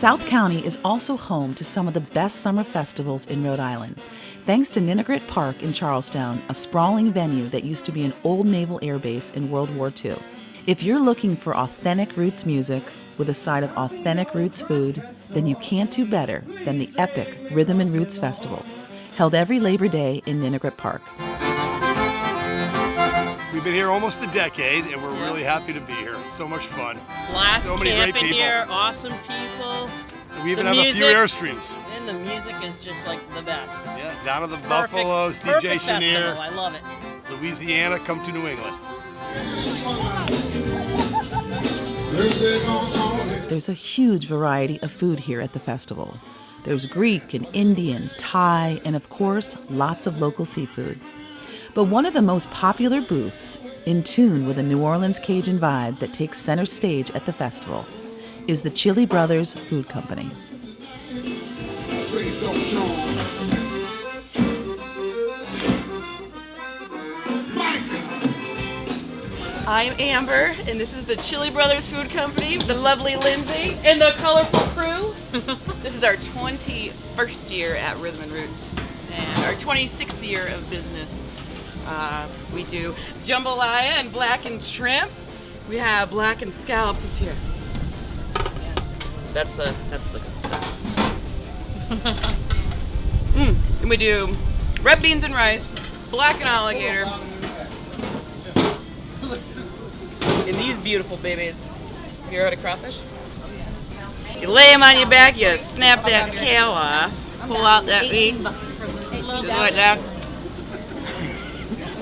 South County is also home to some of the best summer festivals in Rhode Island, thanks to Ninigret Park in Charlestown, a sprawling venue that used to be an old naval air base in World War II. If you're looking for authentic roots music with a side of authentic roots food, then you can't do better than the epic Rhythm and Roots Festival, held every Labor Day in Ninigret Park. We've been here almost a decade, and we're really happy to be here. It's so much fun. Blast so many great camping people. here, awesome people. We even have a few Airstreams. And the music is just like the best. Yeah, down to the Perfect, Buffalo, CJ perfect Chenier. festival. I love it. Louisiana, come to New England. There's a huge variety of food here at the festival. There's Greek and Indian, Thai, and of course, lots of local seafood. But one of the most popular booths, in tune with a New Orleans Cajun vibe that takes center stage at the festival, is the Chili Brothers Food Company. I'm Amber, and this is the Chili Brothers Food Company, the lovely Lindsay, and the colorful crew. This is our 21st year at Rhythm and Roots, and our 26th year of business. We do jambalaya and blackened shrimp. We have blackened scallops this year. Yeah, that's the good stuff. And we do red beans and rice, blackened alligator, and these beautiful babies. You heard of crawfish? You lay them on your back, you snap that tail off, pull out that meat, like that.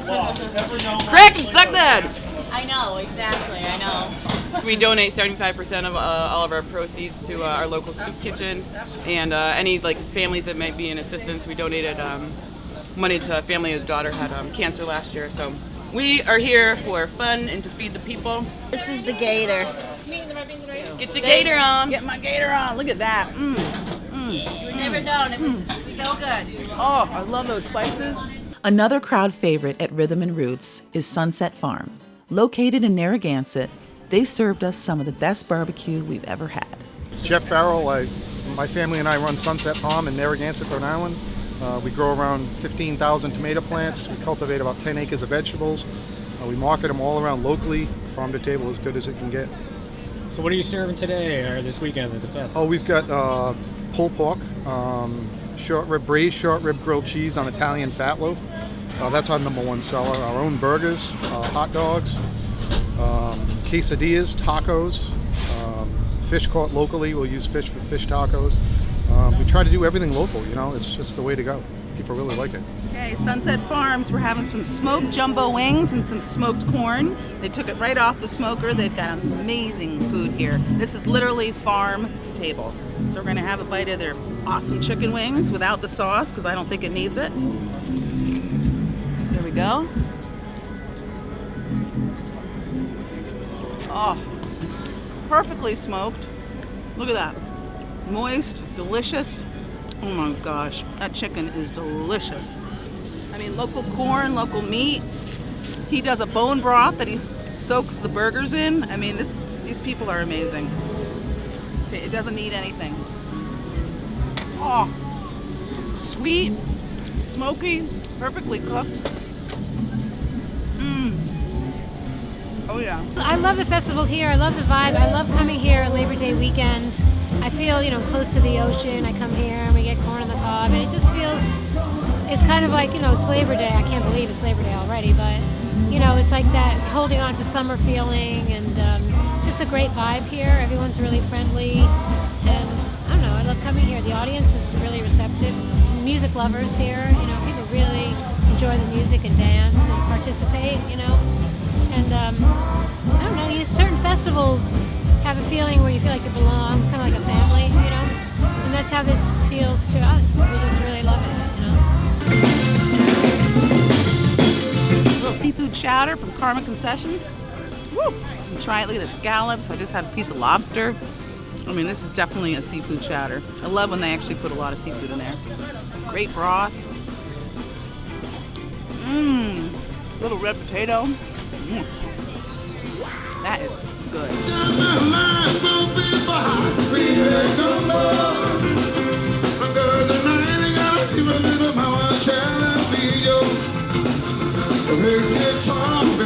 Crack and suck that! I know, exactly, I know. We donate 75% of all of our proceeds to our local soup kitchen, and any like families that might be in assistance. We donated money to a family whose daughter had cancer last year. So we are here for fun and to feed the people. This is the gator. Get your gator on. Get my gator on. Look at that. You would never known. It was so good. Oh, I love those spices. Another crowd favorite at Rhythm and Roots is Sunset Farm. Located in Narragansett, they served us some of the best barbecue we've ever had. Jeff Farrell, my family and I run Sunset Farm in Narragansett, Rhode Island. We grow around 15,000 tomato plants. We cultivate about 10 acres of vegetables. We market them all around locally, farm to table as good as it can get. So what are you serving today or this weekend at the festival? Oh, we've got pulled pork, short rib braised short rib grilled cheese on Italian fat loaf. That's our #1 seller. Our own burgers, hot dogs, quesadillas, tacos, fish caught locally. We'll use fish for fish tacos. We try to do everything local, you know, it's just the way to go. People really like it. Okay, Sunset Farms, we're having some smoked jumbo wings and some smoked corn. They took it right off the smoker. They've got amazing food here. This is literally farm to table. So we're gonna have a bite of their awesome chicken wings without the sauce, because I don't think it needs it. Here we go. Oh, perfectly smoked. Look at that. Moist, delicious. Oh my gosh, that chicken is delicious. I mean, local corn, local meat. He does a bone broth that he soaks the burgers in. I mean, these people are amazing. It doesn't need anything. Oh, sweet, smoky, perfectly cooked. Oh yeah. I love the festival here. I love the vibe. I love coming here Labor Day weekend. I feel, close to the ocean. I come here and we get corn on the cob, and it just feels, it's kind of like, it's Labor Day. I can't believe it's Labor Day already, but, it's like that holding on to summer feeling, and just a great vibe here. Everyone's really friendly, and I don't know, I love coming here. The audience is really receptive. Music lovers here, people really enjoy the music and dance and participate, And I don't know, certain festivals have a feeling where you feel like you belong, it's kind of like a family, And that's how this feels to us. We just really love it, A little seafood chowder from Karma Concessions. Woo! Try it. Look at the scallops. I just had a piece of lobster. I mean, this is definitely a seafood chowder. I love when they actually put a lot of seafood in there. Great broth. Little red potato. That is good.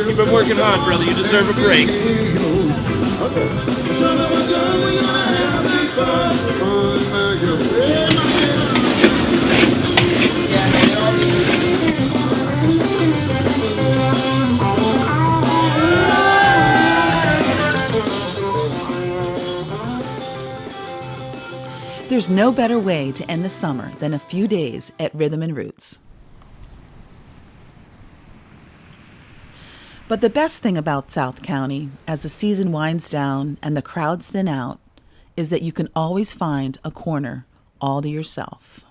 You've been working hard, brother. You deserve a break. There's no better way to end the summer than a few days at Rhythm and Roots. But the best thing about South County, as the season winds down and the crowds thin out, is that you can always find a corner all to yourself.